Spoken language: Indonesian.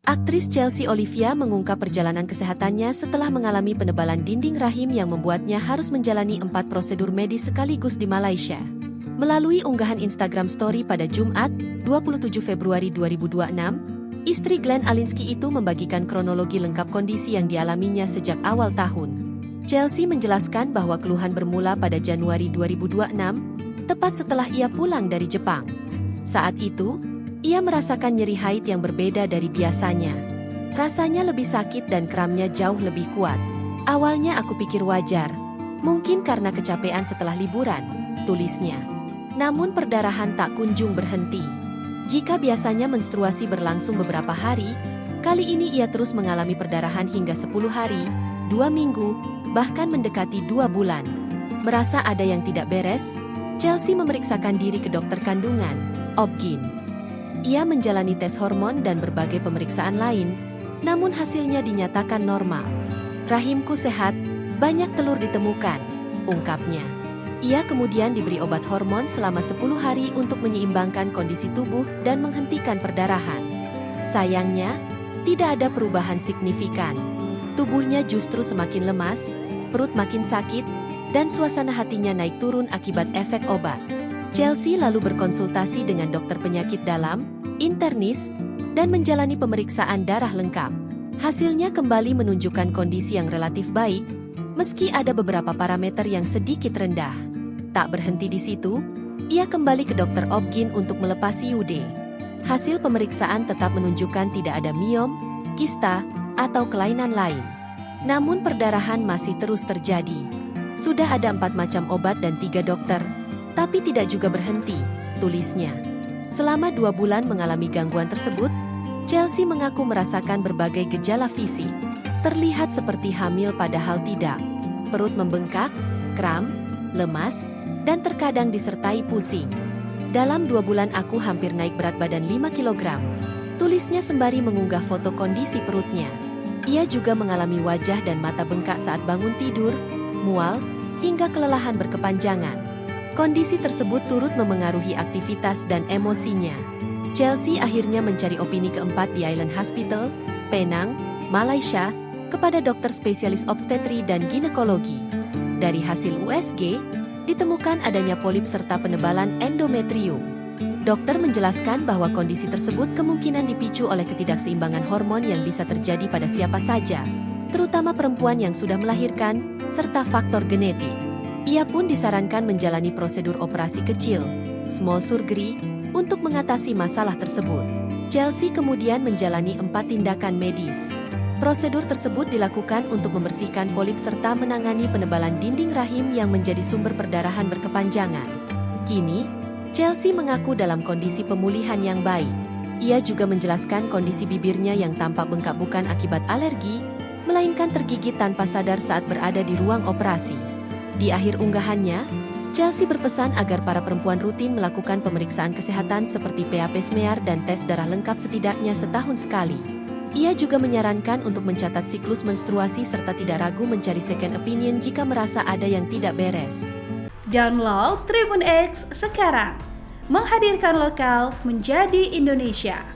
Aktris Chelsea Olivia mengungkap perjalanan kesehatannya setelah mengalami penebalan dinding rahim yang membuatnya harus menjalani 4 prosedur medis sekaligus di Malaysia. Melalui unggahan Instagram Story pada Jumat, 27 Februari 2026, istri Glenn Alinsky itu membagikan kronologi lengkap kondisi yang dialaminya sejak awal tahun. Chelsea menjelaskan bahwa keluhan bermula pada Januari 2026, tepat setelah ia pulang dari Jepang. Saat itu, ia merasakan nyeri haid yang berbeda dari biasanya. Rasanya lebih sakit dan kramnya jauh lebih kuat. Awalnya aku pikir wajar, mungkin karena kecapean setelah liburan, tulisnya. Namun perdarahan tak kunjung berhenti. Jika biasanya menstruasi berlangsung beberapa hari, kali ini ia terus mengalami perdarahan hingga 10 hari, 2 minggu, bahkan mendekati 2 bulan. Merasa ada yang tidak beres, Chelsea memeriksakan diri ke dokter kandungan, Obgyn. Ia menjalani tes hormon dan berbagai pemeriksaan lain, namun hasilnya dinyatakan normal. Rahimku sehat, banyak telur ditemukan, ungkapnya. Ia kemudian diberi obat hormon selama 10 hari untuk menyeimbangkan kondisi tubuh dan menghentikan perdarahan. Sayangnya, tidak ada perubahan signifikan. Tubuhnya justru semakin lemas, perut makin sakit, dan suasana hatinya naik turun akibat efek obat. Chelsea lalu berkonsultasi dengan dokter penyakit dalam, internis, dan menjalani pemeriksaan darah lengkap. Hasilnya kembali menunjukkan kondisi yang relatif baik, meski ada beberapa parameter yang sedikit rendah. Tak berhenti di situ, ia kembali ke dokter Obgyn untuk melepas IUD. Hasil pemeriksaan tetap menunjukkan tidak ada miom, kista, atau kelainan lain. Namun perdarahan masih terus terjadi. Sudah ada 4 macam obat dan 3 dokter, tapi tidak juga berhenti, tulisnya. Selama 2 bulan mengalami gangguan tersebut, Chelsea mengaku merasakan berbagai gejala fisik. Terlihat seperti hamil padahal tidak. Perut membengkak, kram, lemas, dan terkadang disertai pusing. Dalam 2 bulan aku hampir naik berat badan 5 kg. Tulisnya sembari mengunggah foto kondisi perutnya. Ia juga mengalami wajah dan mata bengkak saat bangun tidur, mual, hingga kelelahan berkepanjangan. Kondisi tersebut turut memengaruhi aktivitas dan emosinya. Chelsea akhirnya mencari opini keempat di Island Hospital, Penang, Malaysia, kepada dokter spesialis obstetri dan ginekologi. Dari hasil USG, ditemukan adanya polip serta penebalan endometrium. Dokter menjelaskan bahwa kondisi tersebut kemungkinan dipicu oleh ketidakseimbangan hormon yang bisa terjadi pada siapa saja, terutama perempuan yang sudah melahirkan, serta faktor genetik. Ia pun disarankan menjalani prosedur operasi kecil, small surgery, untuk mengatasi masalah tersebut. Chelsea kemudian menjalani 4 tindakan medis. Prosedur tersebut dilakukan untuk membersihkan polip serta menangani penebalan dinding rahim yang menjadi sumber perdarahan berkepanjangan. Kini, Chelsea mengaku dalam kondisi pemulihan yang baik. Ia juga menjelaskan kondisi bibirnya yang tampak bengkak bukan akibat alergi, melainkan tergigit tanpa sadar saat berada di ruang operasi. Di akhir unggahannya, Chelsea berpesan agar para perempuan rutin melakukan pemeriksaan kesehatan seperti PAP smear dan tes darah lengkap setidaknya setahun sekali. Ia juga menyarankan untuk mencatat siklus menstruasi serta tidak ragu mencari second opinion jika merasa ada yang tidak beres. Download Tribun X sekarang, menghadirkan lokal menjadi Indonesia.